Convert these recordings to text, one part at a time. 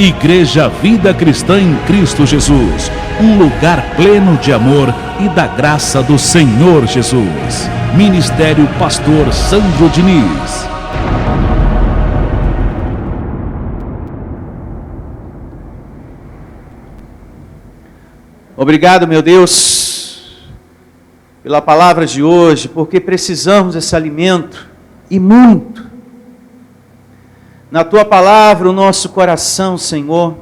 Igreja Vida Cristã em Cristo Jesus, um lugar pleno de amor e da graça do Senhor Jesus. Ministério Pastor Sandro Diniz. Obrigado, meu Deus, pela palavra de hoje, porque precisamos desse alimento e muito. Na Tua palavra, o nosso coração, Senhor,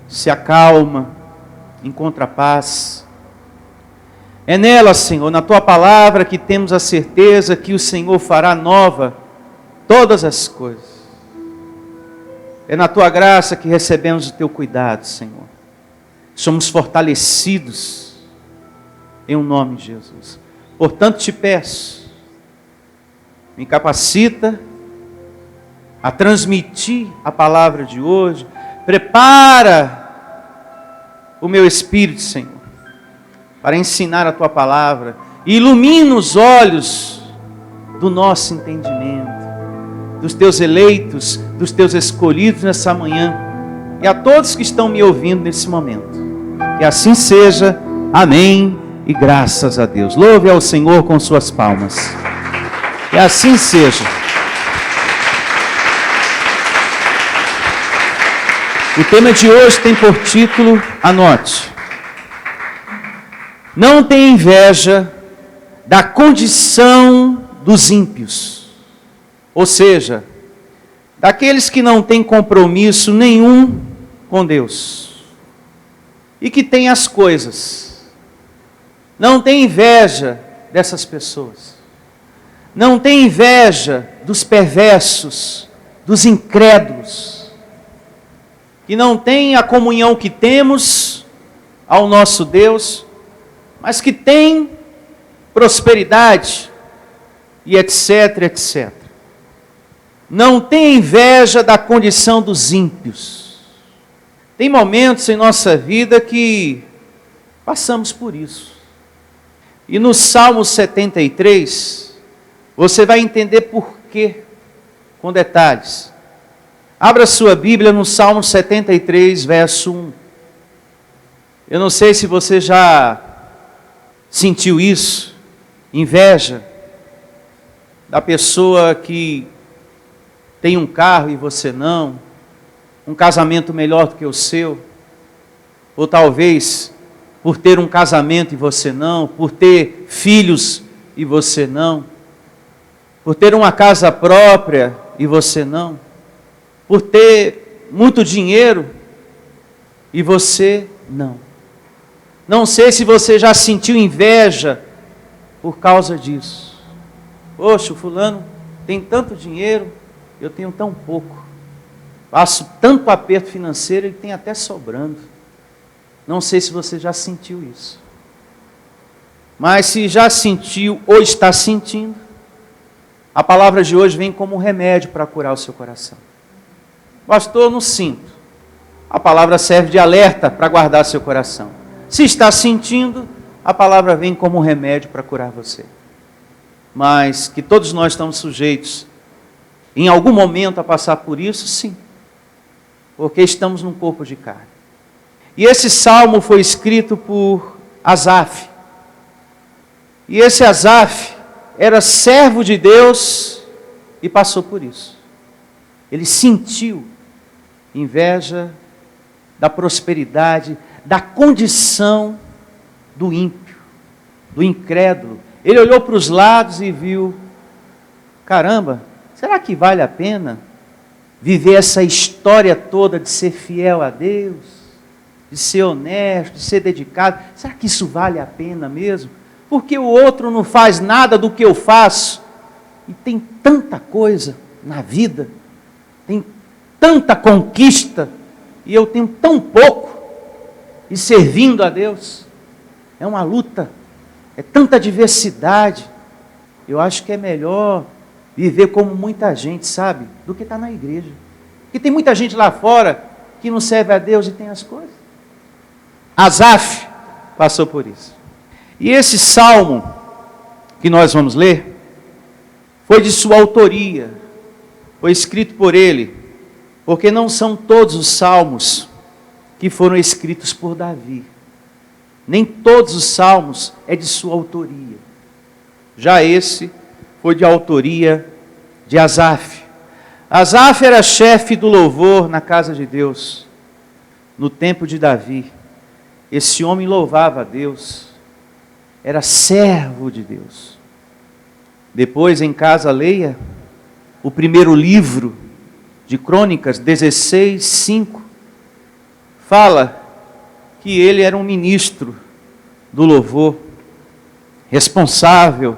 se acalma, encontra paz. É nela, Senhor, na Tua palavra que temos a certeza que o Senhor fará nova todas as coisas. É na Tua graça que recebemos o Teu cuidado, Senhor. Somos fortalecidos em o nome de Jesus. Portanto, te peço, me capacita a transmitir a palavra de hoje. Prepara o meu espírito, Senhor, para ensinar a Tua palavra. E ilumina os olhos do nosso entendimento, dos Teus eleitos, dos Teus escolhidos nessa manhã. E a todos que estão me ouvindo nesse momento. Que assim seja. Amém. E graças a Deus. Louve ao Senhor com suas palmas. Que assim seja. O tema de hoje tem por título, anote: não tenha inveja da condição dos ímpios. Ou seja, daqueles que não têm compromisso nenhum com Deus. E que têm as coisas. Não tenha inveja dessas pessoas. Não tenha inveja dos perversos, dos incrédulos. Que não tem a comunhão que temos ao nosso Deus, mas que tem prosperidade e etc, etc. Não tem inveja da condição dos ímpios. Tem momentos em nossa vida que passamos por isso. E no Salmo 73, você vai entender por quê, com detalhes. Abra sua Bíblia no Salmo 73, verso 1. Eu não sei se você já sentiu isso, inveja da pessoa que tem um carro e você não, um casamento melhor do que o seu, ou talvez por ter um casamento e você não, por ter filhos e você não, por ter uma casa própria e você não, por ter muito dinheiro e você não. Não sei se você já sentiu inveja por causa disso. Poxa, o fulano tem tanto dinheiro, eu tenho tão pouco. Passo tanto aperto financeiro, ele tem até sobrando. Não sei se você já sentiu isso. Mas se já sentiu ou está sentindo, a palavra de hoje vem como um remédio para curar o seu coração. Pastor, eu não sinto. A palavra serve de alerta para guardar seu coração. Se está sentindo, a palavra vem como um remédio para curar você. Mas que todos nós estamos sujeitos, em algum momento, a passar por isso, sim. Porque estamos num corpo de carne. E esse salmo foi escrito por Asaf. E esse Asaf era servo de Deus e passou por isso. Ele sentiu inveja da prosperidade, da condição do ímpio, do incrédulo. Ele olhou para os lados e viu, caramba, será que vale a pena viver essa história toda de ser fiel a Deus, de ser honesto, de ser dedicado? Será que isso vale a pena mesmo? Porque o outro não faz nada do que eu faço e tem tanta coisa na vida, tem tanta conquista, e eu tenho tão pouco, e servindo a Deus, é uma luta, é tanta diversidade. Eu acho que é melhor viver como muita gente, sabe, do que estar na igreja. Porque tem muita gente lá fora que não serve a Deus e tem as coisas. Asaf passou por isso. E esse salmo que nós vamos ler, foi de sua autoria, foi escrito por ele, Porque não são todos os salmos que foram escritos por Davi. Nem todos os salmos é de sua autoria. Já esse foi de autoria de Asaf. Asaf era chefe do louvor na casa de Deus, no tempo de Davi. Esse homem louvava a Deus, era servo de Deus. Depois, em casa, leia o primeiro livro de Crônicas, 16:5, fala que ele era um ministro do louvor, responsável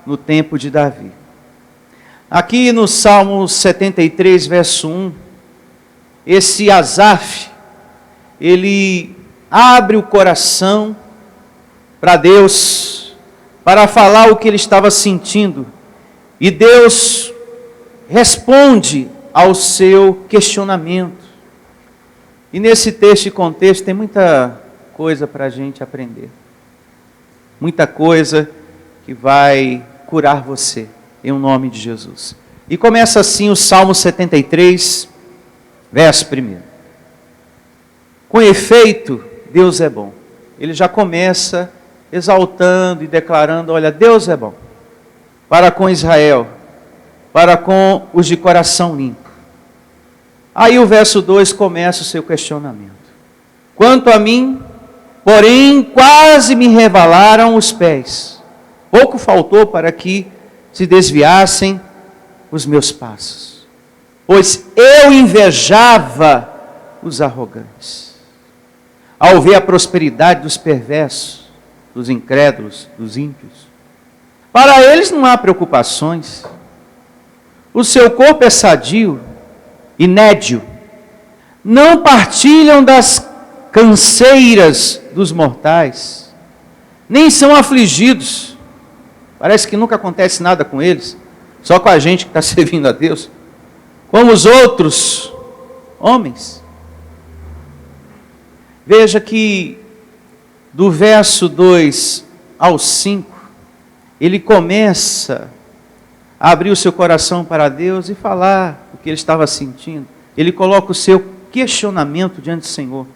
no tempo de Davi. Aqui no Salmo 73, verso 1, esse Asaf, ele abre o coração para Deus, para falar o que ele estava sentindo, e Deus responde ao seu questionamento. E nesse texto e contexto tem muita coisa para a gente aprender. Muita coisa que vai curar você, em nome de Jesus. E começa assim o Salmo 73, verso 1. Com efeito, Deus é bom. Ele já começa exaltando e declarando, olha, Deus é bom. Para com Israel, para com os de coração limpo. Aí o verso 2 começa o seu questionamento. Quanto a mim, porém, quase me rebalaram os pés. Pouco faltou para que se desviassem os meus passos. Pois eu invejava os arrogantes, ao ver a prosperidade dos perversos, dos incrédulos, dos ímpios. Para eles não há preocupações. O seu corpo é sadio e nédio. Não partilham das canseiras dos mortais, nem são afligidos. Parece que nunca acontece nada com eles, só com a gente que está servindo a Deus, como os outros homens. Veja que do verso 2 ao 5, ele começa a abrir o seu coração para Deus e falar o que ele estava sentindo. Ele coloca o seu questionamento diante do Senhor.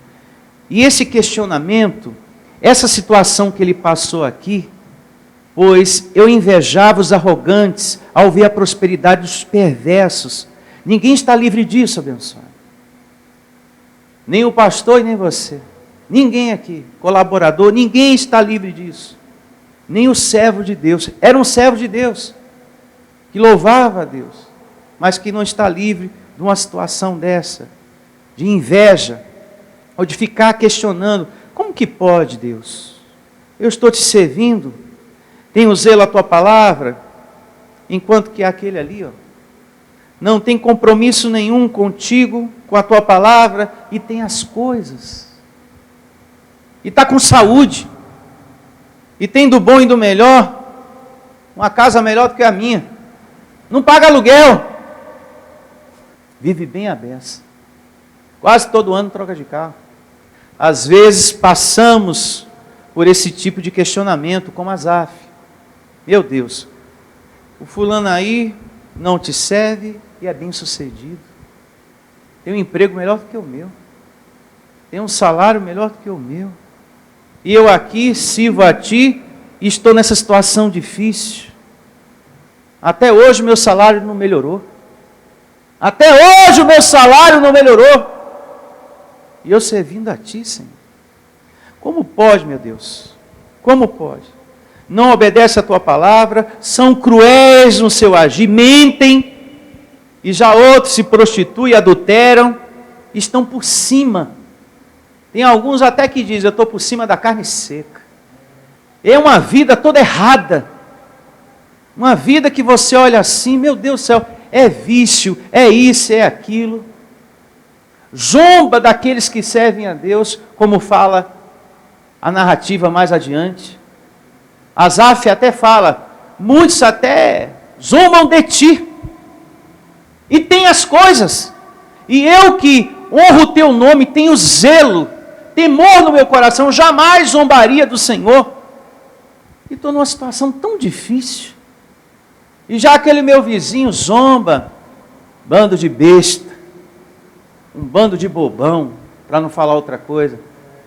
E esse questionamento, essa situação que ele passou aqui, pois eu invejava os arrogantes ao ver a prosperidade dos perversos. Ninguém está livre disso, abençoado. Nem o pastor e nem você. Ninguém aqui, colaborador, ninguém está livre disso. Nem o servo de Deus. Era um servo de Deus, que louvava a Deus, mas que não está livre de uma situação dessa, de inveja, ou de ficar questionando, como que pode, Deus? Eu estou te servindo, tenho zelo à tua palavra, enquanto que aquele ali, não tem compromisso nenhum contigo, com a tua palavra, e tem as coisas, e está com saúde, e tem do bom e do melhor, uma casa melhor do que a minha, não paga aluguel, vive bem à beça, quase todo ano troca de carro. Às vezes passamos por esse tipo de questionamento, como Asaf. Meu Deus, o fulano aí não te serve e é bem sucedido. Tem um emprego melhor do que o meu. Tem um salário melhor do que o meu. E eu aqui sirvo a ti e estou nessa situação difícil. Até hoje o meu salário não melhorou. Até hoje o meu salário não melhorou. E eu servindo a ti, Senhor. Como pode, meu Deus? Como pode? Não obedece a tua palavra, são cruéis no seu agir, mentem, e já outros se prostituem, adulteram, estão por cima. Tem alguns até que dizem, eu estou por cima da carne seca. É uma vida toda errada. Uma vida que você olha assim, meu Deus do céu, é vício, é isso, é aquilo. Zomba daqueles que servem a Deus, como fala a narrativa mais adiante. Asaf até fala, muitos até zombam de ti, e tem as coisas, e eu que honro o teu nome, tenho zelo, temor no meu coração, jamais zombaria do Senhor, e estou numa situação tão difícil, e já aquele meu vizinho zomba, bando de besta, um bando de bobão, para não falar outra coisa,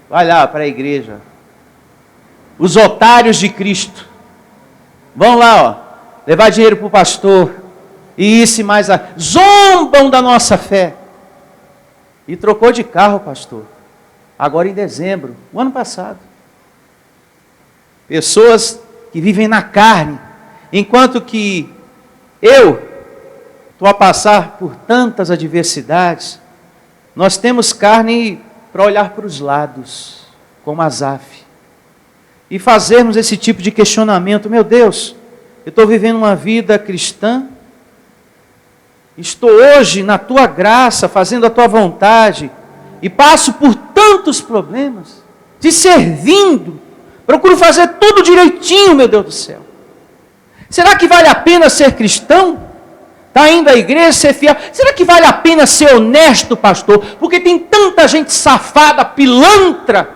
vai lá para a igreja. Os otários de Cristo vão lá, ó, levar dinheiro para o pastor, e isso e mais, zombam da nossa fé. E trocou de carro, pastor, agora em dezembro, o ano passado. Pessoas que vivem na carne, enquanto que eu estou a passar por tantas adversidades. Nós temos carne para olhar para os lados, como Asaf, e fazermos esse tipo de questionamento: meu Deus, eu estou vivendo uma vida cristã, estou hoje na tua graça, fazendo a tua vontade, e passo por tantos problemas, te servindo, procuro fazer tudo direitinho, meu Deus do céu. Será que vale a pena ser cristão? Está indo à igreja, ser fiel? Será que vale a pena ser honesto, pastor? Porque tem tanta gente safada, pilantra,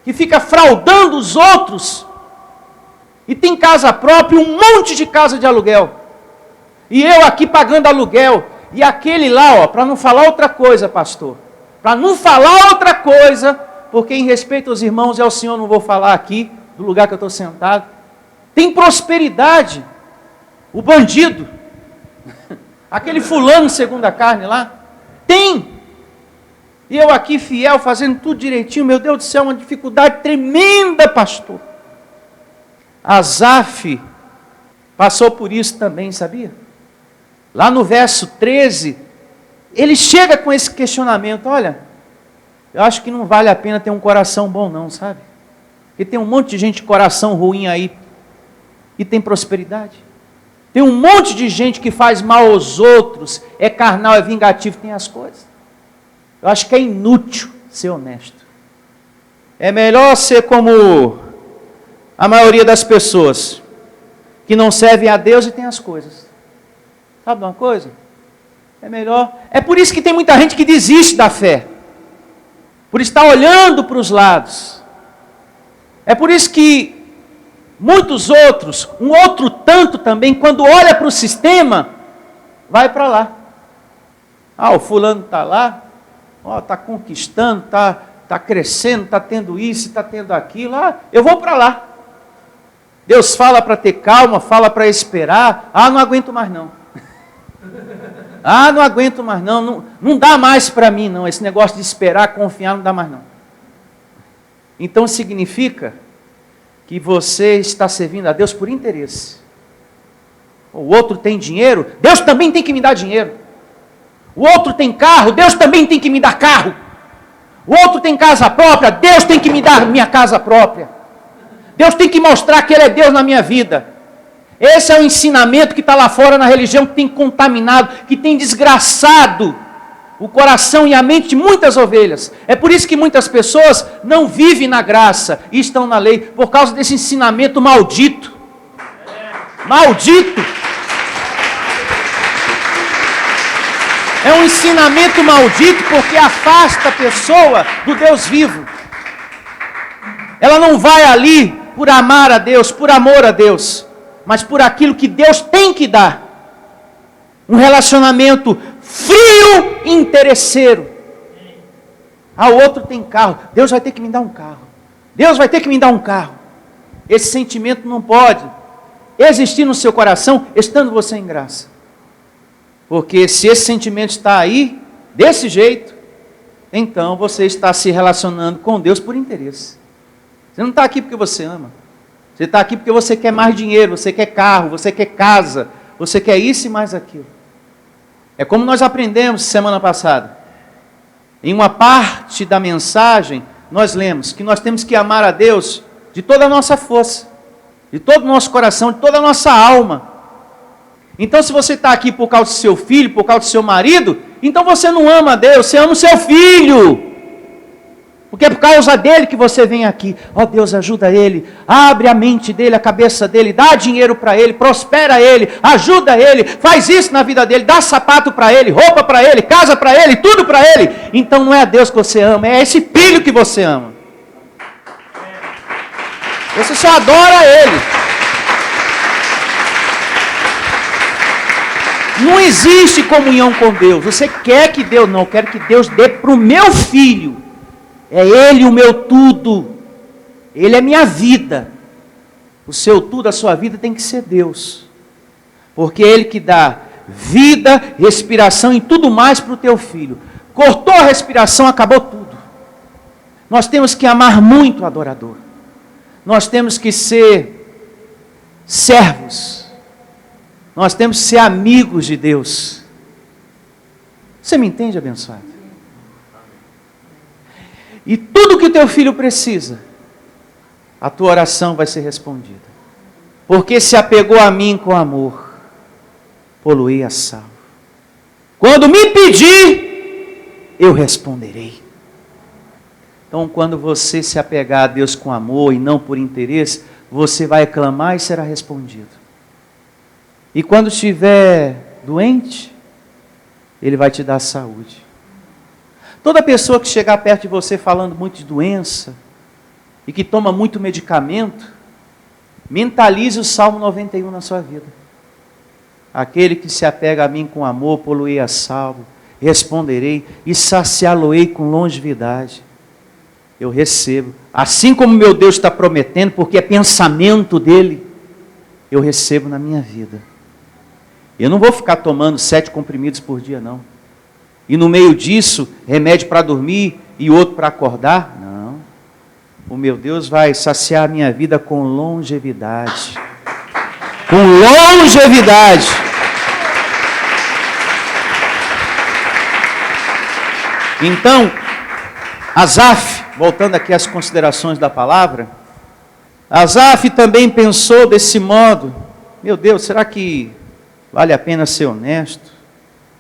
que fica fraudando os outros, e tem casa própria, um monte de casa de aluguel, e eu aqui pagando aluguel, e aquele lá, ó, para não falar outra coisa, pastor, para não falar outra coisa, porque em respeito aos irmãos e ao Senhor não vou falar aqui, do lugar que eu estou sentado, tem prosperidade, o bandido, aquele fulano segundo a carne lá, tem, e eu aqui fiel, fazendo tudo direitinho, meu Deus do céu, uma dificuldade tremenda, pastor. Asaf passou por isso também, sabia? Lá no verso 13, ele chega com esse questionamento: olha, eu acho que não vale a pena ter um coração bom não, sabe? Porque tem um monte de gente de coração ruim aí, e tem prosperidade. Tem um monte de gente que faz mal aos outros, é carnal, é vingativo, tem as coisas. Eu acho que é inútil ser honesto. É melhor ser como a maioria das pessoas, que não servem a Deus e tem as coisas. Sabe de uma coisa? É melhor. É por isso que tem muita gente que desiste da fé, por estar olhando para os lados. É por isso que muitos outros, um outro tanto também, quando olha para o sistema, vai para lá. O fulano está lá, está conquistando, está crescendo, está tendo isso, está tendo aquilo, eu vou para lá. Deus fala para ter calma, fala para esperar, não aguento mais não. Não aguento mais não, não dá mais para mim não, esse negócio de esperar, confiar, não dá mais não. Então significa que você está servindo a Deus por interesse. O outro tem dinheiro, Deus também tem que me dar dinheiro. O outro tem carro, Deus também tem que me dar carro. O outro tem casa própria, Deus tem que me dar minha casa própria. Deus tem que mostrar que Ele é Deus na minha vida. Esse é o ensinamento que está lá fora na religião, que tem contaminado, que tem desgraçado o coração e a mente de muitas ovelhas. É por isso que muitas pessoas não vivem na graça e estão na lei, por causa desse ensinamento maldito. Maldito! É um ensinamento maldito porque afasta a pessoa do Deus vivo. Ela não vai ali por amar a Deus, por amor a Deus, mas por aquilo que Deus tem que dar. Um relacionamento frio e interesseiro. O outro tem carro, Deus vai ter que me dar um carro. Deus vai ter que me dar um carro. Esse sentimento não pode existir no seu coração, estando você em graça. Porque se esse sentimento está aí, desse jeito, então você está se relacionando com Deus por interesse. Você não está aqui porque você ama. Você está aqui porque você quer mais dinheiro, você quer carro, você quer casa, você quer isso e mais aquilo. É como nós aprendemos semana passada. Em uma parte da mensagem, nós lemos que nós temos que amar a Deus de toda a nossa força, de todo o nosso coração, de toda a nossa alma. Então se você está aqui por causa do seu filho, por causa do seu marido, então você não ama a Deus, você ama o seu filho. Porque é por causa dele que você vem aqui. Deus, ajuda ele, abre a mente dele, a cabeça dele, dá dinheiro para ele, prospera ele, ajuda ele, faz isso na vida dele, dá sapato para ele, roupa para ele, casa para ele, tudo para ele. Então não é a Deus que você ama, é esse filho que você ama. Você só adora ele. Não existe comunhão com Deus. Você quer que Deus, não, eu quero que Deus dê para o meu filho. É Ele o meu tudo. Ele é minha vida. O seu tudo, a sua vida tem que ser Deus. Porque é Ele que dá vida, respiração e tudo mais para o teu filho. Cortou a respiração, acabou tudo. Nós temos que amar muito o adorador. Nós temos que ser servos. Nós temos que ser amigos de Deus. Você me entende, abençoado? E tudo que o teu filho precisa, a tua oração vai ser respondida. Porque se apegou a mim com amor, poluei a salvo. Quando me pedir, eu responderei. Então, quando você se apegar a Deus com amor e não por interesse, você vai clamar e será respondido. E quando estiver doente, Ele vai te dar saúde. Toda pessoa que chegar perto de você falando muito de doença e que toma muito medicamento, mentalize o Salmo 91 na sua vida. Aquele que se apega a mim com amor, poluei a salvo, responderei e saciá-lo-ei com longevidade. Eu recebo, assim como meu Deus está prometendo, porque é pensamento dele, eu recebo na minha vida. Eu não vou ficar tomando 7 comprimidos por dia, não. E no meio disso, remédio para dormir e outro para acordar? Não. O meu Deus vai saciar a minha vida com longevidade. Com longevidade. Então, Asaf, voltando aqui às considerações da palavra, Asaf também pensou desse modo: meu Deus, será que vale a pena ser honesto?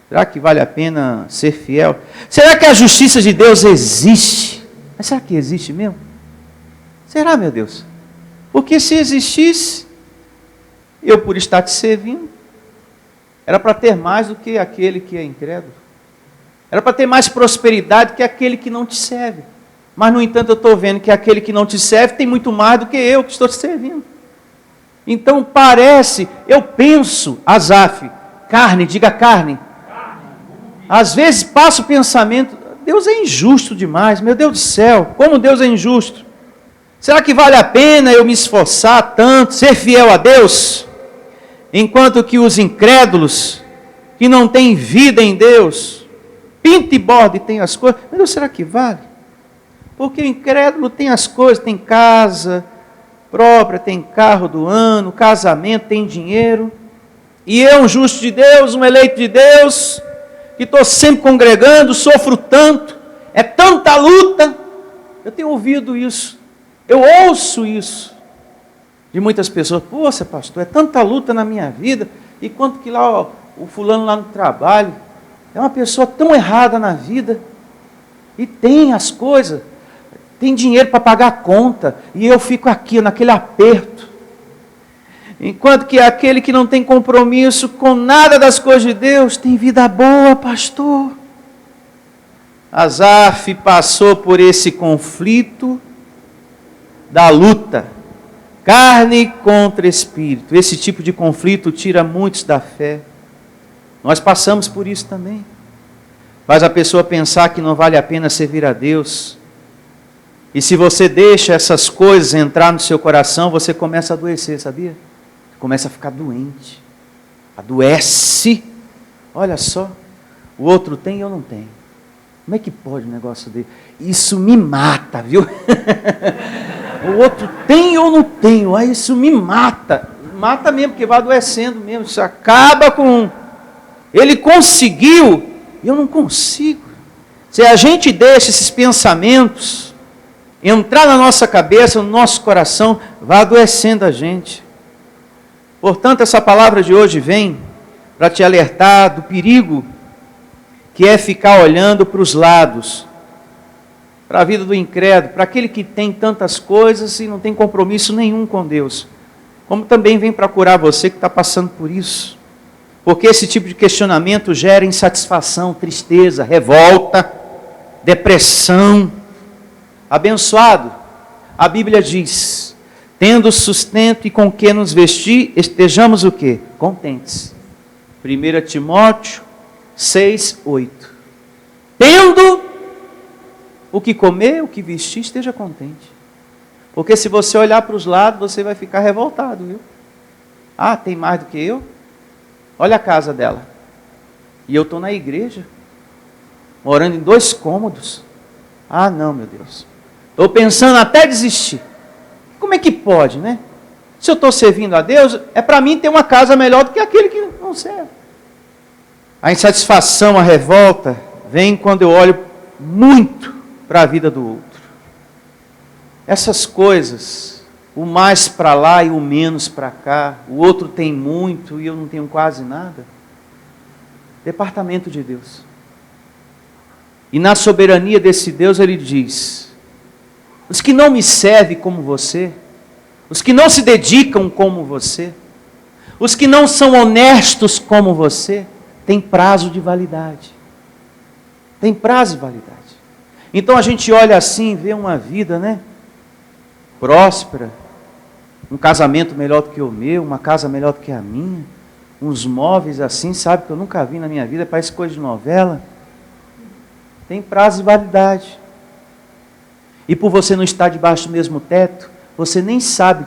Será que vale a pena ser fiel? Será que a justiça de Deus existe? Mas será que existe mesmo? Será, meu Deus? Porque se existisse, eu por estar te servindo, era para ter mais do que aquele que é incrédulo. Era para ter mais prosperidade que aquele que não te serve. Mas, no entanto, eu estou vendo que aquele que não te serve tem muito mais do que eu que estou te servindo. Então, parece, eu penso, Asaf, carne, diga carne. Às vezes passa o pensamento, Deus é injusto demais, meu Deus do céu, como Deus é injusto. Será que vale a pena eu me esforçar tanto, ser fiel a Deus? Enquanto que os incrédulos, que não têm vida em Deus, pinta e borda e tem as coisas. Meu Deus, será que vale? Porque o incrédulo tem as coisas, tem casa própria, tem carro do ano, casamento, tem dinheiro. E eu, um justo de Deus, um eleito de Deus, que estou sempre congregando, sofro tanto, é tanta luta. Eu tenho ouvido isso, eu ouço isso de muitas pessoas. Poxa, pastor, é tanta luta na minha vida, e quanto que lá ó, o fulano lá no trabalho é uma pessoa tão errada na vida, e tem as coisas, tem dinheiro para pagar a conta, e eu fico aqui naquele aperto. Enquanto que aquele que não tem compromisso com nada das coisas de Deus, tem vida boa, pastor. Asaf passou por esse conflito da luta, carne contra espírito. Esse tipo de conflito tira muitos da fé. Nós passamos por isso também. Faz a pessoa pensar que não vale a pena servir a Deus. E se você deixa essas coisas entrar no seu coração, você começa a adoecer, sabia? Começa a ficar doente, adoece. Olha só, o outro tem e eu não tenho. Como é que pode um negócio dele? Isso me mata, viu? O outro tem e eu não tenho, aí isso me mata. Mata mesmo, porque vai adoecendo mesmo. Isso acaba com... Ele conseguiu, e eu não consigo. Se a gente deixa esses pensamentos entrar na nossa cabeça, no nosso coração, vai adoecendo a gente. Portanto, essa palavra de hoje vem para te alertar do perigo que é ficar olhando para os lados, para a vida do incrédulo, para aquele que tem tantas coisas e não tem compromisso nenhum com Deus. Como também vem para curar você que está passando por isso. Porque esse tipo de questionamento gera insatisfação, tristeza, revolta, depressão. Abençoado, a Bíblia diz... Tendo sustento e com que nos vestir, estejamos o quê? Contentes. 1 Timóteo 6:8. Tendo o que comer, o que vestir, esteja contente. Porque se você olhar para os lados, você vai ficar revoltado, viu? Ah, tem mais do que eu? Olha a casa dela. E eu estou na igreja, morando em 2 cômodos. Ah, não, meu Deus. Estou pensando até desistir. Como é que pode, né? Se eu estou servindo a Deus, é para mim ter uma casa melhor do que aquele que não serve. A insatisfação, a revolta, vem quando eu olho muito para a vida do outro. Essas coisas, o mais para lá e o menos para cá, o outro tem muito e eu não tenho quase nada. Departamento de Deus. E na soberania desse Deus ele diz: os que não me servem como você, os que não se dedicam como você, os que não são honestos como você, têm prazo de validade. Tem prazo de validade. Então a gente olha assim, vê uma vida, né? Próspera, um casamento melhor do que o meu, uma casa melhor do que a minha, uns móveis assim, sabe, que eu nunca vi na minha vida, parece coisa de novela. Tem prazo de validade. E por você não estar debaixo do mesmo teto, você nem sabe,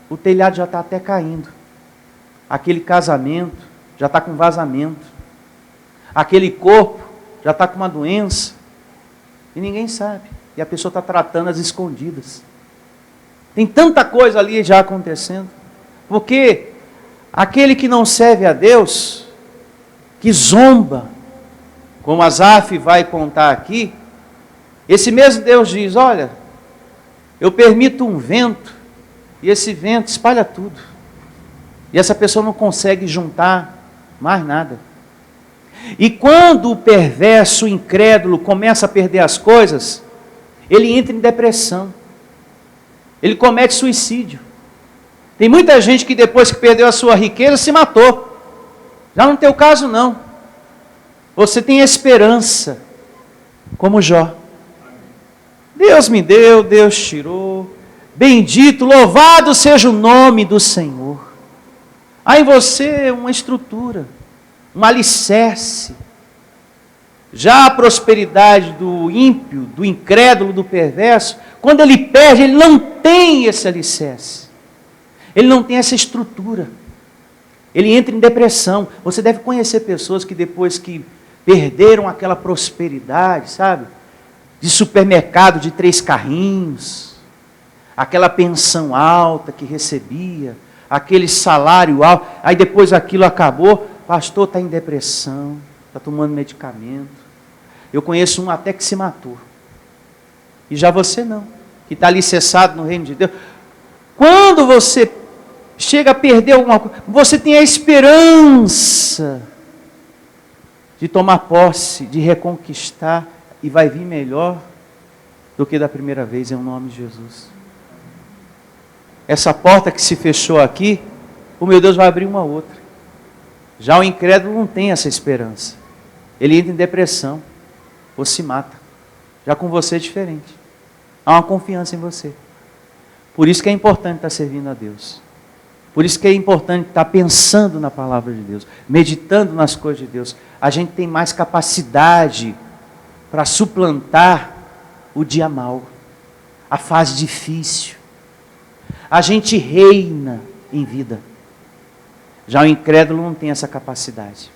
o telhado já está até caindo. Aquele casamento já está com vazamento. Aquele corpo já está com uma doença. E ninguém sabe. E a pessoa está tratando às escondidas. Tem tanta coisa ali já acontecendo. Porque aquele que não serve a Deus, que zomba, como Asaf vai contar aqui, esse mesmo Deus diz: olha, eu permito um vento, e esse vento espalha tudo. E essa pessoa não consegue juntar mais nada. E quando o perverso, o incrédulo, começa a perder as coisas, ele entra em depressão. Ele comete suicídio. Tem muita gente que depois que perdeu a sua riqueza se matou. Já não tem o caso não. Você tem esperança, como Jó. Deus me deu, Deus tirou. Bendito, louvado seja o nome do Senhor. Há em você uma estrutura, um alicerce. Já a prosperidade do ímpio, do incrédulo, do perverso, quando ele perde, ele não tem esse alicerce. Ele não tem essa estrutura. Ele entra em depressão. Você deve conhecer pessoas que depois que perderam aquela prosperidade, sabe? De supermercado de 3 carrinhos, aquela pensão alta que recebia, aquele salário alto, aí depois aquilo acabou, pastor está em depressão, está tomando medicamento. Eu conheço um até que se matou. E já você não, que está alicerçado no reino de Deus. Quando você chega a perder alguma coisa, você tem a esperança de tomar posse, de reconquistar, e vai vir melhor do que da primeira vez, em nome de Jesus. Essa porta que se fechou aqui, o meu Deus vai abrir uma outra. Já o incrédulo não tem essa esperança. Ele entra em depressão, ou se mata. Já com você é diferente. Há uma confiança em você. Por isso que é importante estar servindo a Deus. Por isso que é importante estar pensando na palavra de Deus, meditando nas coisas de Deus. A gente tem mais capacidade para suplantar o dia mau, a fase difícil. A gente reina em vida. Já o incrédulo não tem essa capacidade.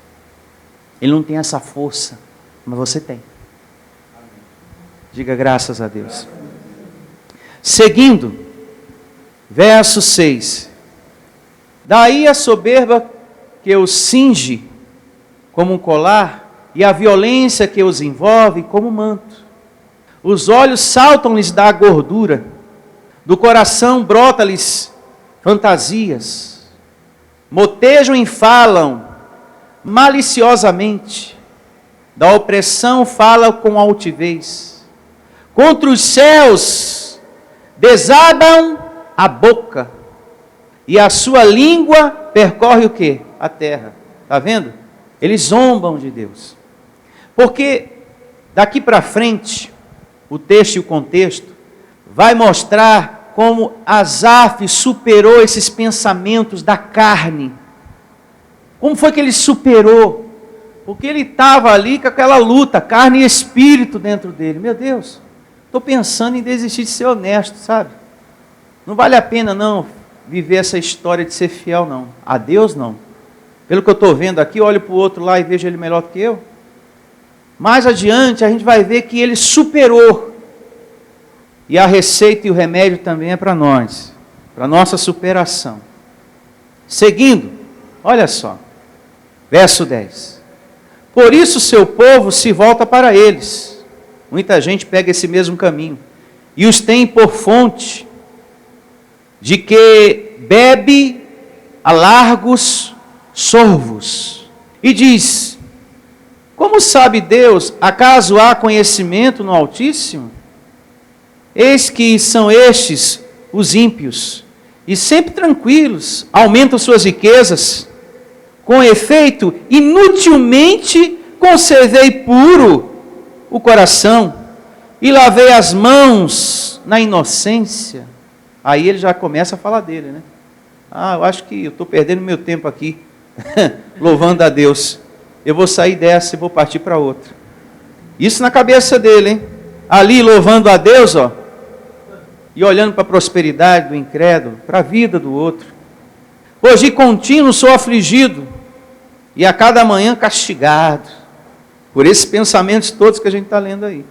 Ele não tem essa força, mas você tem. Diga graças a Deus. Seguindo, verso 6. Daí a soberba que os cinge como um colar, e a violência que os envolve como um manto. Os olhos saltam-lhes da gordura, do coração brota-lhes fantasias, motejam e falam maliciosamente, da opressão fala com altivez, contra os céus desabam a boca, e a sua língua percorre o quê? A terra. Está vendo? Eles zombam de Deus. Porque daqui para frente, o texto e o contexto vai mostrar como Asaf superou esses pensamentos da carne. Como foi que ele superou? Porque ele estava ali com aquela luta, carne e espírito dentro dele. Meu Deus, estou pensando em desistir de ser honesto, sabe? Não vale a pena não viver essa história de ser fiel, não. A Deus, não. Pelo que eu estou vendo aqui, olho para o outro lá e vejo ele melhor do que eu. Mais adiante, a gente vai ver que ele superou. E a receita e o remédio também é para nós, para nossa superação. Seguindo, olha só, verso 10. Por isso seu povo se volta para eles. Muita gente pega esse mesmo caminho e os tem por fonte de que bebe a largos sorvos. E diz: como sabe Deus? Acaso há conhecimento no Altíssimo? Eis que são estes os ímpios, e sempre tranquilos, aumentam suas riquezas. Com efeito, inutilmente conservei puro o coração, e lavei as mãos na inocência. Aí ele já começa a falar dele, né? Eu acho que eu estou perdendo meu tempo aqui, louvando a Deus. Eu vou sair dessa e vou partir para outra. Isso na cabeça dele, hein? Ali louvando a Deus, ó, e olhando para a prosperidade do incrédulo, para a vida do outro. Pois de contínuo sou afligido, e a cada manhã castigado, por esses pensamentos todos que a gente está lendo aí.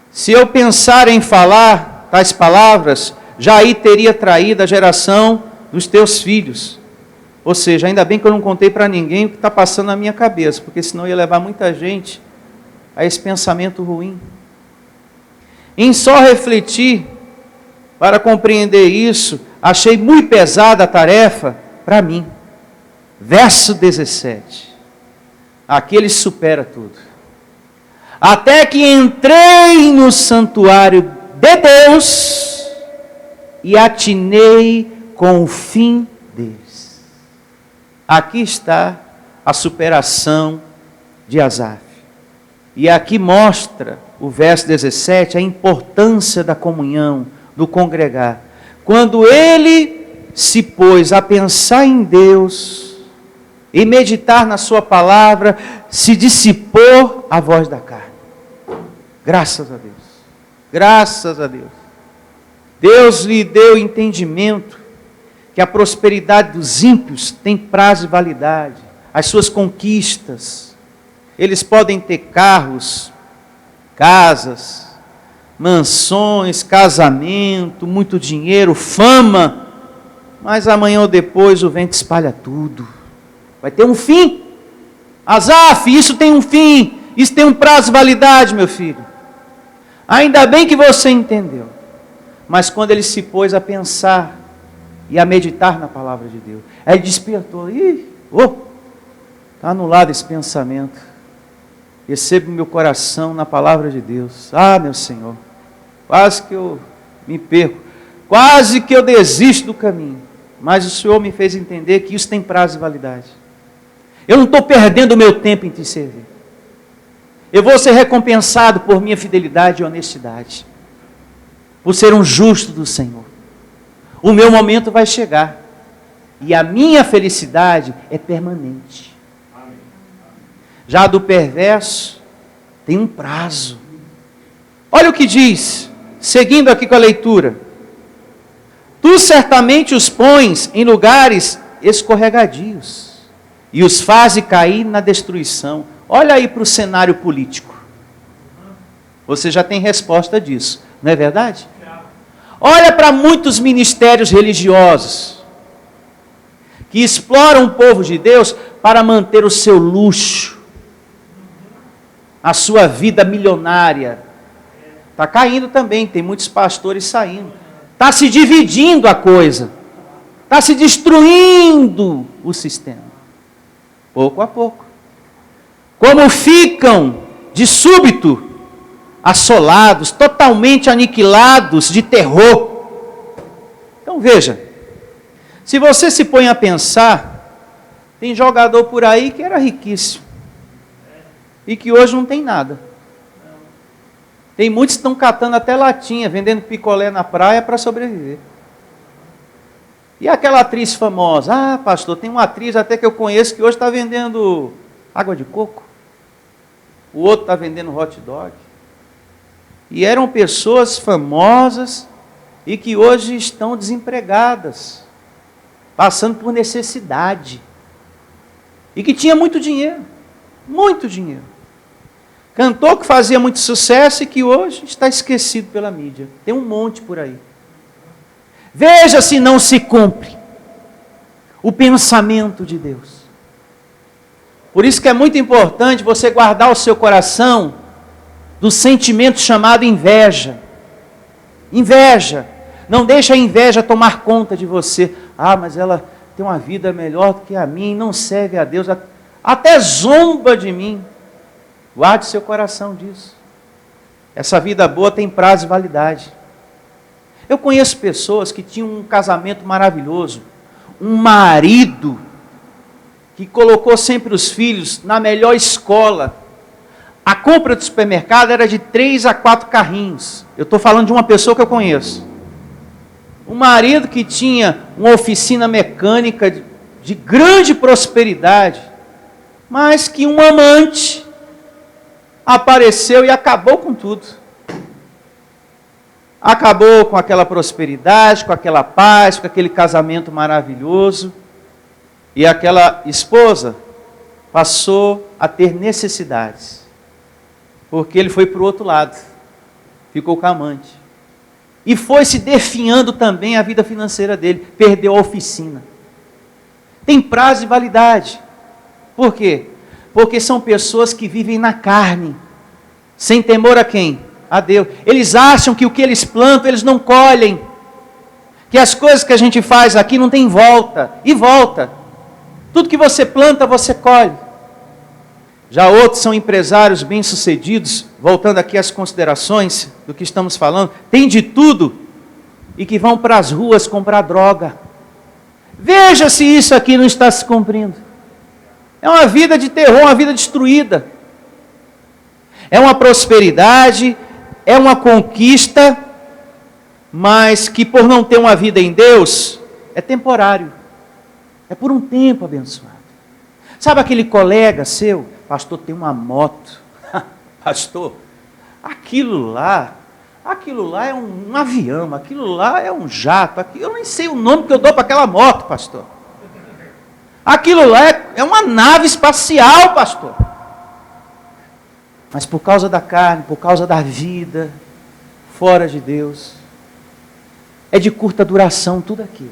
Se eu pensar em falar tais palavras, já aí teria traído a geração dos teus filhos. Ou seja, ainda bem que eu não contei para ninguém o que está passando na minha cabeça, porque senão ia levar muita gente a esse pensamento ruim. Em só refletir, para compreender isso, achei muito pesada a tarefa para mim. Verso 17. Aqui ele supera tudo. Até que entrei no santuário de Deus e atinei com o fim deles. Aqui está a superação de Asaf. E aqui mostra o verso 17, a importância da comunhão, do congregar. Quando ele se pôs a pensar em Deus e meditar na sua palavra, se dissipou a voz da carne. Graças a Deus. Graças a Deus. Deus lhe deu entendimento que a prosperidade dos ímpios tem prazo de validade. As suas conquistas. Eles podem ter carros, casas, mansões, casamento, muito dinheiro, fama, mas amanhã ou depois o vento espalha tudo. Vai ter um fim. Asaf, isso tem um fim, isso tem um prazo de validade, meu filho. Ainda bem que você entendeu. Mas quando ele se pôs a pensar e a meditar na palavra de Deus, aí despertou, está anulado esse pensamento. Recebo meu coração na palavra de Deus. Meu Senhor, quase que eu me perco, quase que eu desisto do caminho, mas o Senhor me fez entender que isso tem prazo de validade. Eu não estou perdendo o meu tempo em te servir. Eu vou ser recompensado por minha fidelidade e honestidade, por ser um justo do Senhor. O meu momento vai chegar, e a minha felicidade é permanente. Já do perverso, tem um prazo. Olha o que diz, seguindo aqui com a leitura. Tu certamente os pões em lugares escorregadios, e os fazes cair na destruição. Olha aí para o cenário político. Você já tem resposta disso, não é verdade? Olha para muitos ministérios religiosos, que exploram o povo de Deus para manter o seu luxo, a sua vida milionária. Está caindo também, tem muitos pastores saindo. Está se dividindo a coisa. Está se destruindo o sistema. Pouco a pouco. Como ficam, de súbito, assolados, totalmente aniquilados de terror. Então veja, se você se põe a pensar, tem jogador por aí que era riquíssimo. E que hoje não tem nada. Tem muitos que estão catando até latinha, vendendo picolé na praia para sobreviver. E aquela atriz famosa? Ah, pastor, tem uma atriz até que eu conheço que hoje está vendendo água de coco. O outro está vendendo hot dog. E eram pessoas famosas e que hoje estão desempregadas, passando por necessidade. E que tinha muito dinheiro. Muito dinheiro. Cantor que fazia muito sucesso e que hoje está esquecido pela mídia. Tem um monte por aí. Veja se não se cumpre o pensamento de Deus. Por isso que é muito importante você guardar o seu coração do sentimento chamado inveja. Inveja. Não deixa a inveja tomar conta de você. Ah, mas ela tem uma vida melhor do que a minha e não serve a Deus. Até zomba de mim. Guarde seu coração disso. Essa vida boa tem prazo e validade. Eu conheço pessoas que tinham um casamento maravilhoso, um marido que colocou sempre os filhos na melhor escola. A compra do supermercado era de 3 a 4 carrinhos. Eu estou falando de uma pessoa que eu conheço. Um marido que tinha uma oficina mecânica de grande prosperidade, mas que um amante apareceu e acabou com tudo. Acabou com aquela prosperidade, com aquela paz, com aquele casamento maravilhoso. E aquela esposa passou a ter necessidades. Porque ele foi para o outro lado. Ficou com a amante. E foi se definhando também a vida financeira dele. Perdeu a oficina. Tem prazo de validade. Por quê? Porque são pessoas que vivem na carne. Sem temor a quem? A Deus. Eles acham que o que eles plantam, eles não colhem. Que as coisas que a gente faz aqui não tem volta. E volta. Tudo que você planta, você colhe. Já outros são empresários bem-sucedidos, voltando aqui às considerações do que estamos falando, tem de tudo e que vão para as ruas comprar droga. Veja se isso aqui não está se cumprindo. É uma vida de terror, uma vida destruída. É uma prosperidade, é uma conquista, mas que por não ter uma vida em Deus, é temporário. É por um tempo abençoado. Sabe aquele colega seu? Pastor, tem uma moto. Pastor, aquilo lá é um avião, aquilo lá é um jato, eu nem sei o nome que eu dou para aquela moto, pastor. Aquilo lá é uma nave espacial, pastor. Mas por causa da carne, por causa da vida, fora de Deus, é de curta duração tudo aquilo.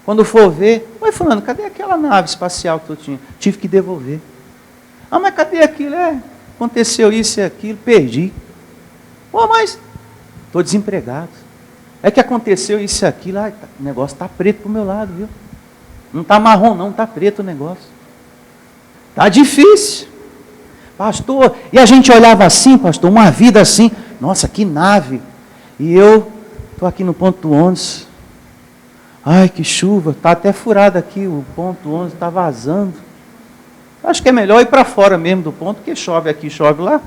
Quando for ver, oi fulano, cadê aquela nave espacial que eu tinha? Tive que devolver. Ah, mas cadê aquilo? Aconteceu isso e aquilo, perdi. Oh, mas estou desempregado. É que aconteceu isso e aquilo, o negócio está preto para o meu lado, viu? Não está marrom não, está preto o negócio. Está difícil. Pastor, e a gente olhava assim, pastor, uma vida assim, nossa, que nave. E eu estou aqui no ponto do ônibus. Ai, que chuva, está até furado aqui, o ponto 11 está vazando. Acho que é melhor ir para fora mesmo do ponto, porque chove aqui, chove lá.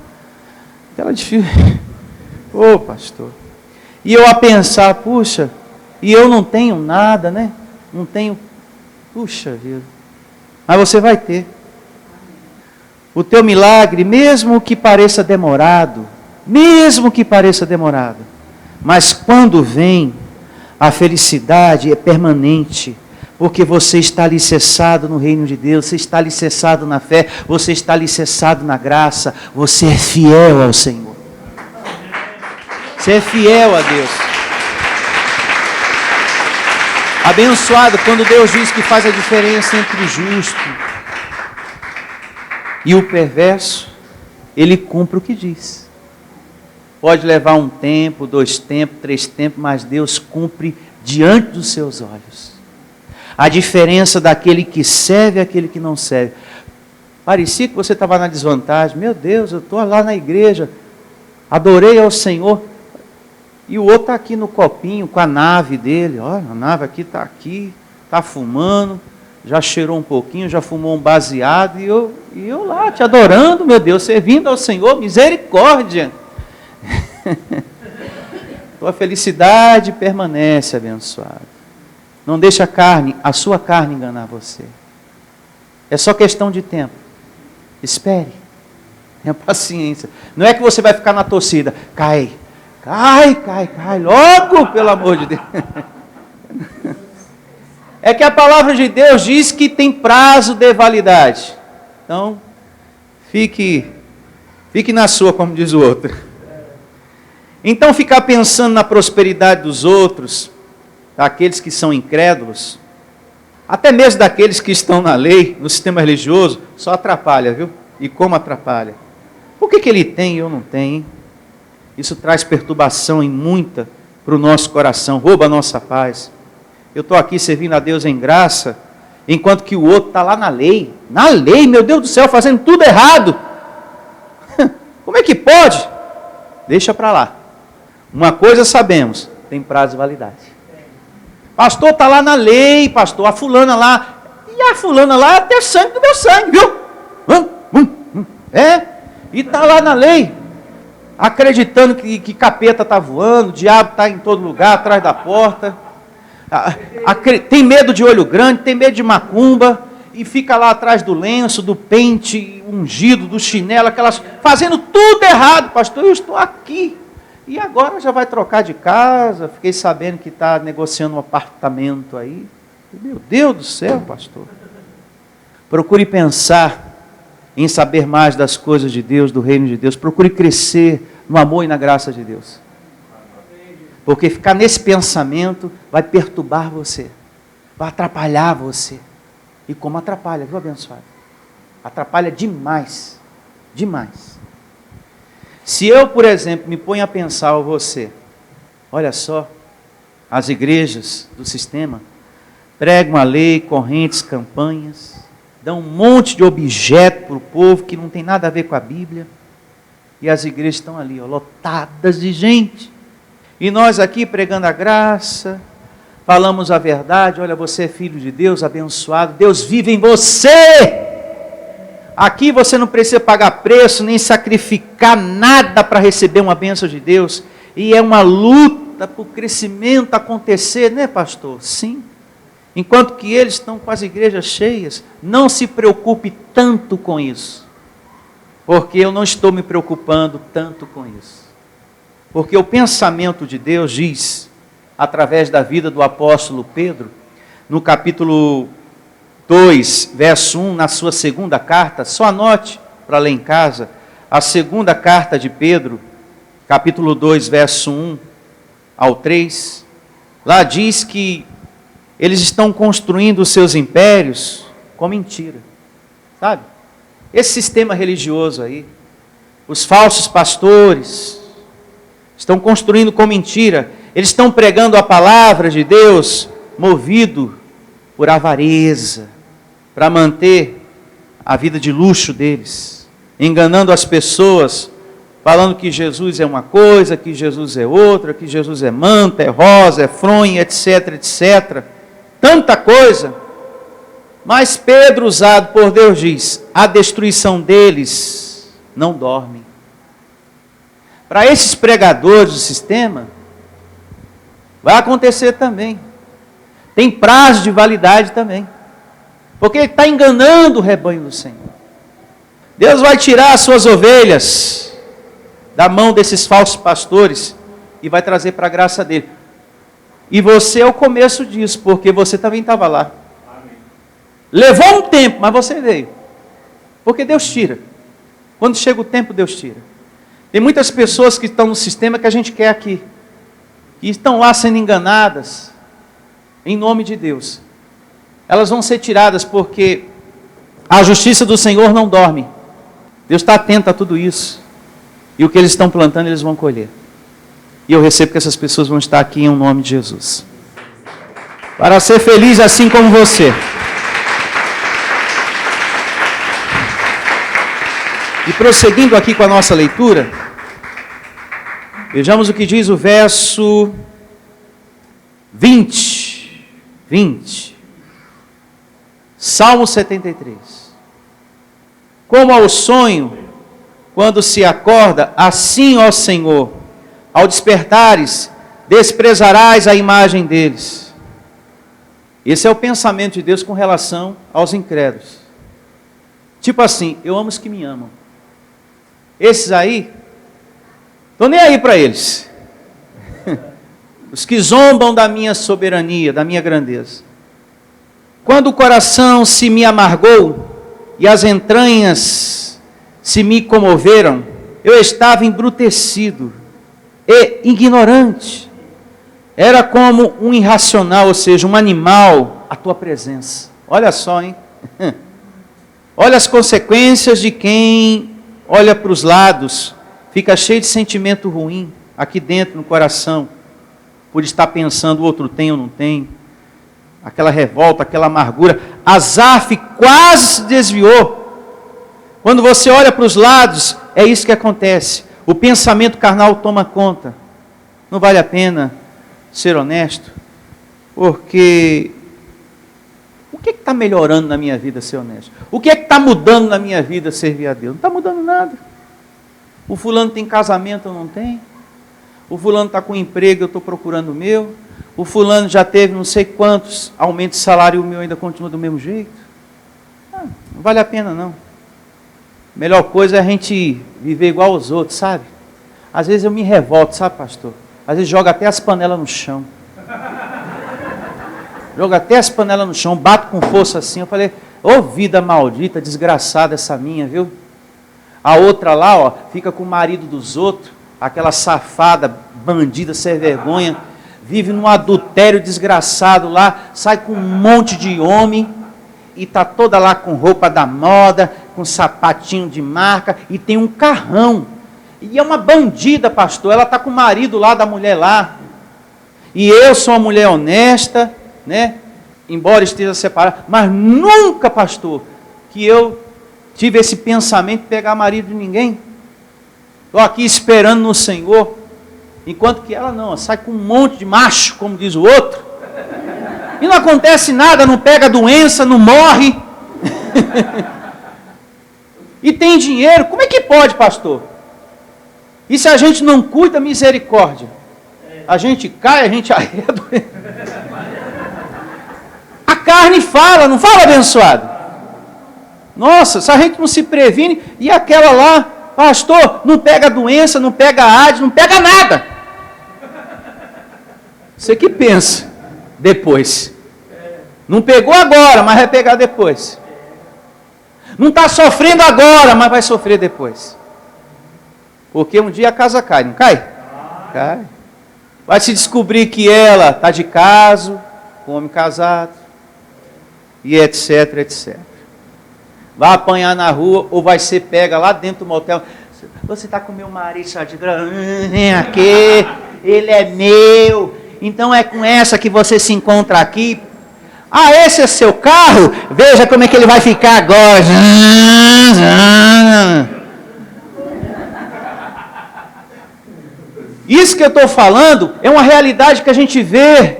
Aquela difícil. Ô, pastor. E eu a pensar, puxa, e eu não tenho nada, né? Não tenho, puxa vida. Mas você vai ter. O teu milagre, mesmo que pareça demorado, mas quando vem, a felicidade é permanente, porque você está alicerçado no reino de Deus, você está alicerçado na fé, você está alicerçado na graça, você é fiel ao Senhor. Você é fiel a Deus. Abençoado quando Deus diz que faz a diferença entre o justo e o perverso, Ele cumpre o que diz. Pode levar um tempo, 2 tempos, 3 tempos, mas Deus cumpre diante dos seus olhos. A diferença daquele que serve e aquele que não serve. Parecia que você estava na desvantagem. Meu Deus, eu estou lá na igreja, adorei ao Senhor. E o outro está aqui no copinho com a nave dele. Olha, a nave aqui, está fumando, já cheirou um pouquinho, já fumou um baseado. E eu lá te adorando, meu Deus, servindo ao Senhor, misericórdia. Tua felicidade permanece, abençoado. Não deixe a sua carne enganar você. É só questão de tempo. Espere. Tenha paciência. Não é que você vai ficar na torcida. Cai, logo, pelo amor de Deus. É que a palavra de Deus diz que tem prazo de validade. Então, fique na sua, como diz o outro. Então, ficar pensando na prosperidade dos outros, daqueles que são incrédulos, até mesmo daqueles que estão na lei, no sistema religioso, só atrapalha, viu? E como atrapalha? Por que ele tem e eu não tenho, hein? Isso traz perturbação em muita para o nosso coração, rouba a nossa paz. Eu estou aqui servindo a Deus em graça, enquanto que o outro está lá na lei. Na lei, meu Deus do céu, fazendo tudo errado. Como é que pode? Deixa para lá. Uma coisa sabemos, tem prazo de validade. Pastor, está lá na lei, pastor, a fulana lá. E a fulana lá é até sangue do meu sangue, viu? E está lá na lei, acreditando que capeta está voando, o diabo está em todo lugar, atrás da porta. Tem medo de olho grande, tem medo de macumba, e fica lá atrás do lenço, do pente ungido, do chinelo, fazendo tudo errado. Pastor, eu estou aqui. E agora já vai trocar de casa, fiquei sabendo que está negociando um apartamento aí. Meu Deus do céu, pastor. Procure pensar em saber mais das coisas de Deus, do reino de Deus. Procure crescer no amor e na graça de Deus. Porque ficar nesse pensamento vai perturbar você, vai atrapalhar você. E como atrapalha, viu, abençoado? Atrapalha demais, demais. Se eu, por exemplo, me ponho a pensar, você, olha só, as igrejas do sistema pregam a lei, correntes, campanhas, dão um monte de objeto para o povo que não tem nada a ver com a Bíblia, e as igrejas estão ali, ó, lotadas de gente. E nós aqui pregando a graça, falamos a verdade, olha, você é filho de Deus, abençoado, Deus vive em você. Aqui você não precisa pagar preço, nem sacrificar nada para receber uma bênção de Deus. E é uma luta para o crescimento acontecer, né, pastor? Sim. Enquanto que eles estão com as igrejas cheias, não se preocupe tanto com isso. Porque eu não estou me preocupando tanto com isso. Porque o pensamento de Deus diz, através da vida do apóstolo Pedro, no capítulo 2, verso 1, na sua segunda carta, só anote para ler em casa, a segunda carta de Pedro, capítulo 2, verso 1 ao 3, lá diz que eles estão construindo os seus impérios com mentira, sabe? Esse sistema religioso aí, os falsos pastores, estão construindo com mentira, eles estão pregando a palavra de Deus, movido por avareza, para manter a vida de luxo deles, enganando as pessoas, falando que Jesus é uma coisa, que Jesus é outra, que Jesus é manta, é rosa, é fronha, etc, etc. Tanta coisa. Mas Pedro, usado por Deus, diz, a destruição deles não dorme. Para esses pregadores do sistema, vai acontecer também. Tem prazo de validade também. Porque ele está enganando o rebanho do Senhor. Deus vai tirar as suas ovelhas da mão desses falsos pastores e vai trazer para a graça dele. E você é o começo disso, porque você também estava lá. Amém. Levou um tempo, mas você veio. Porque Deus tira. Quando chega o tempo, Deus tira. Tem muitas pessoas que estão no sistema que a gente quer aqui, que estão lá sendo enganadas, em nome de Deus. Elas vão ser tiradas porque a justiça do Senhor não dorme. Deus está atento a tudo isso. E o que eles estão plantando, eles vão colher. E eu recebo que essas pessoas vão estar aqui em nome de Jesus. Para ser feliz assim como você. E prosseguindo aqui com a nossa leitura, vejamos o que diz o verso 20. Salmo 73. Como ao sonho, quando se acorda, assim, ó Senhor, ao despertares, desprezarás a imagem deles. Esse é o pensamento de Deus com relação aos incrédulos. Tipo assim, eu amo os que me amam. Esses aí, estou nem aí para eles. Os que zombam da minha soberania, da minha grandeza. Quando o coração se me amargou e as entranhas se me comoveram, eu estava embrutecido e ignorante. Era como um irracional, ou seja, um animal, à tua presença. Olha só, hein? Olha as consequências de quem olha para os lados, fica cheio de sentimento ruim, aqui dentro no coração, por estar pensando o outro tem ou não tem, aquela revolta, aquela amargura. Asaf quase se desviou. Quando você olha para os lados, é isso que acontece. O pensamento carnal toma conta. Não vale a pena ser honesto, porque o que está melhorando na minha vida ser honesto? O que é que está mudando na minha vida servir a Deus? Não está mudando nada. O fulano tem casamento, eu não tenho. O fulano está com emprego, eu estou procurando o meu. O fulano já teve não sei quantos aumentos de salário e o meu ainda continua do mesmo jeito. Não vale a pena não. A melhor coisa é a gente viver igual aos outros, sabe? Às vezes eu me revolto, sabe, pastor? Às vezes joga até as panelas no chão. Joga até as panelas no chão, bato com força assim. Eu falei, ô vida maldita, desgraçada essa minha, viu? A outra lá, ó, fica com o marido dos outros, aquela safada, bandida, sem vergonha, vive num adultério desgraçado lá, sai com um monte de homem, e tá toda lá com roupa da moda, com sapatinho de marca, e tem um carrão. E é uma bandida, pastor, ela está com o marido lá, da mulher lá. E eu sou uma mulher honesta, né? Embora esteja separado, mas nunca, pastor, que eu tive esse pensamento de pegar marido de ninguém. Estou aqui esperando no Senhor, enquanto que ela não, ela sai com um monte de macho, como diz o outro, e não acontece nada, não pega doença, não morre, e tem dinheiro. Como é que pode, pastor? E se a gente não cuida, misericórdia? A gente cai, a gente arreda. A carne fala, não fala, abençoado? Nossa, se a gente não se previne, e aquela lá, pastor, não pega doença, não pega AIDS, não pega nada. Você que pensa depois. Não pegou agora, mas vai pegar depois. Não está sofrendo agora, mas vai sofrer depois. Porque um dia a casa cai, não cai? Cai. Vai se descobrir que ela está de caso, com homem casado, e etc, etc. Vai apanhar na rua, ou vai ser pega lá dentro do motel. Você está com meu marido, vem aqui, ele é meu, então é com essa que você se encontra aqui. Ah, esse é seu carro? Veja como é que ele vai ficar agora. Isso que eu estou falando é uma realidade que a gente vê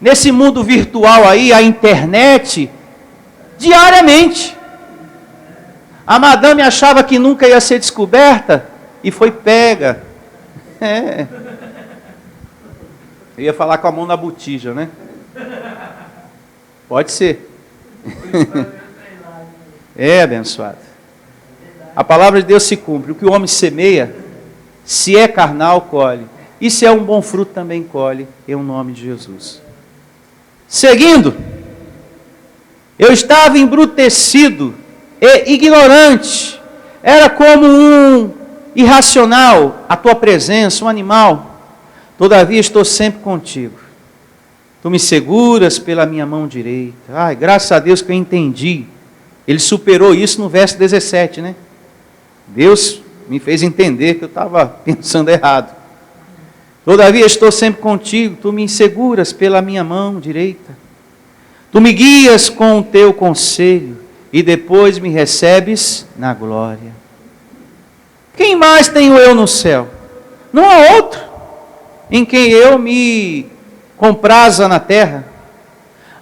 nesse mundo virtual aí, a internet, diariamente. A madame achava que nunca ia ser descoberta e foi pega. Eu ia falar com a mão na botija, né? Pode ser. É, abençoado. A palavra de Deus se cumpre. O que o homem semeia, se é carnal, colhe. E se é um bom fruto, também colhe, em nome de Jesus. Seguindo, eu estava embrutecido e ignorante. Era como um irracional à tua presença, um animal. Todavia estou sempre contigo. Tu me seguras pela minha mão direita. Ai, graças a Deus que eu entendi. Ele superou isso no verso 17, né? Deus me fez entender que eu estava pensando errado. Todavia estou sempre contigo, tu me seguras pela minha mão direita. Tu me guias com o teu conselho e depois me recebes na glória. Quem mais tenho eu no céu? Não há outro em quem eu me compraza na terra.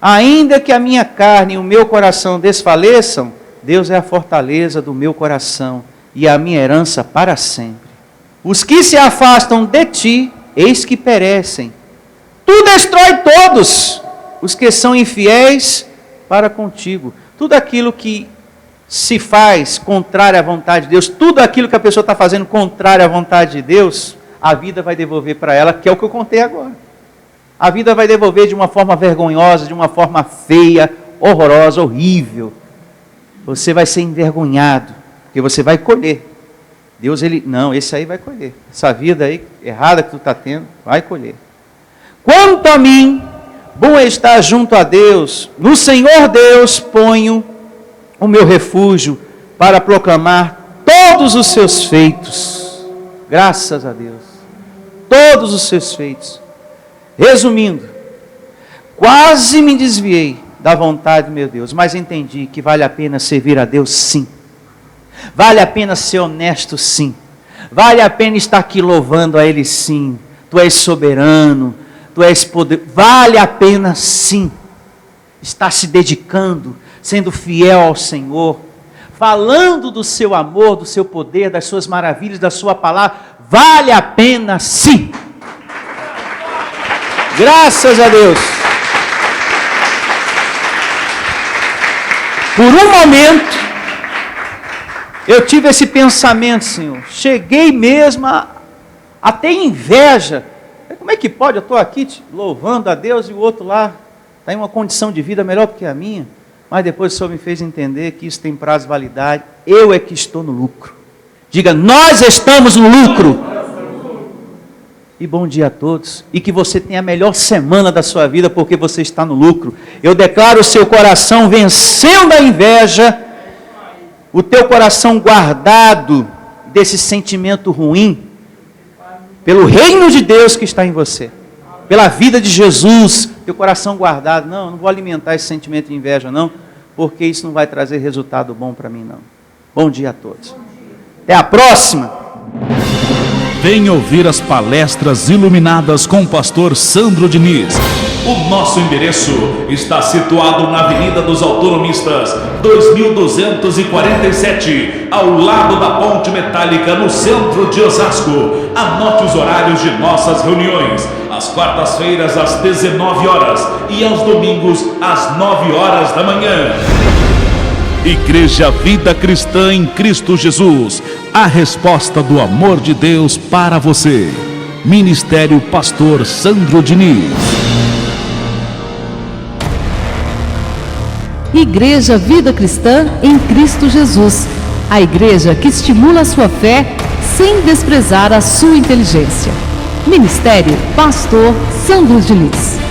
Ainda que a minha carne e o meu coração desfaleçam, Deus é a fortaleza do meu coração e a minha herança para sempre. Os que se afastam de ti, eis que perecem. Tu destrói todos os que são infiéis para contigo. Tudo aquilo que se faz contrário à vontade de Deus, tudo aquilo que a pessoa está fazendo contrário à vontade de Deus, a vida vai devolver para ela, que é o que eu contei agora. A vida vai devolver de uma forma vergonhosa, de uma forma feia, horrorosa, horrível. Você vai ser envergonhado, porque você vai colher. Deus, não, esse aí vai colher. Essa vida aí errada que tu está tendo, vai colher. Quanto a mim, bom é estar junto a Deus. No Senhor Deus ponho o meu refúgio para proclamar todos os seus feitos. Graças a Deus. Todos os seus feitos. Resumindo, quase me desviei da vontade do meu Deus, mas entendi que vale a pena servir a Deus sim. Vale a pena ser honesto sim. Vale a pena estar aqui louvando a Ele sim. Tu és soberano, tu és poderoso. Vale a pena sim. Estar se dedicando, sendo fiel ao Senhor, falando do seu amor, do seu poder, das suas maravilhas, da sua palavra. Vale a pena sim. Graças a Deus. Por um momento, eu tive esse pensamento, Senhor. Cheguei mesmo a ter inveja. Como é que pode? Eu estou aqui louvando a Deus e o outro lá está em uma condição de vida melhor do que a minha. Mas depois o Senhor me fez entender que isso tem prazo de validade. Eu é que estou no lucro. Diga, nós estamos no lucro. E bom dia a todos. E que você tenha a melhor semana da sua vida, porque você está no lucro. Eu declaro o seu coração vencendo a inveja, o teu coração guardado desse sentimento ruim, pelo reino de Deus que está em você, pela vida de Jesus, teu coração guardado. Não vou alimentar esse sentimento de inveja não, porque isso não vai trazer resultado bom para mim não. Bom dia a todos. Até a próxima. Venha ouvir as palestras iluminadas com o pastor Sandro Diniz. O nosso endereço está situado na Avenida dos Autonomistas, 2247, ao lado da Ponte Metálica, no centro de Osasco. Anote os horários de nossas reuniões: às quartas-feiras às 19 horas e aos domingos às 9 horas da manhã. Igreja Vida Cristã em Cristo Jesus, a resposta do amor de Deus para você. Ministério Pastor Sandro Diniz. Igreja Vida Cristã em Cristo Jesus, a igreja que estimula a sua fé sem desprezar a sua inteligência. Ministério Pastor Sandro Diniz.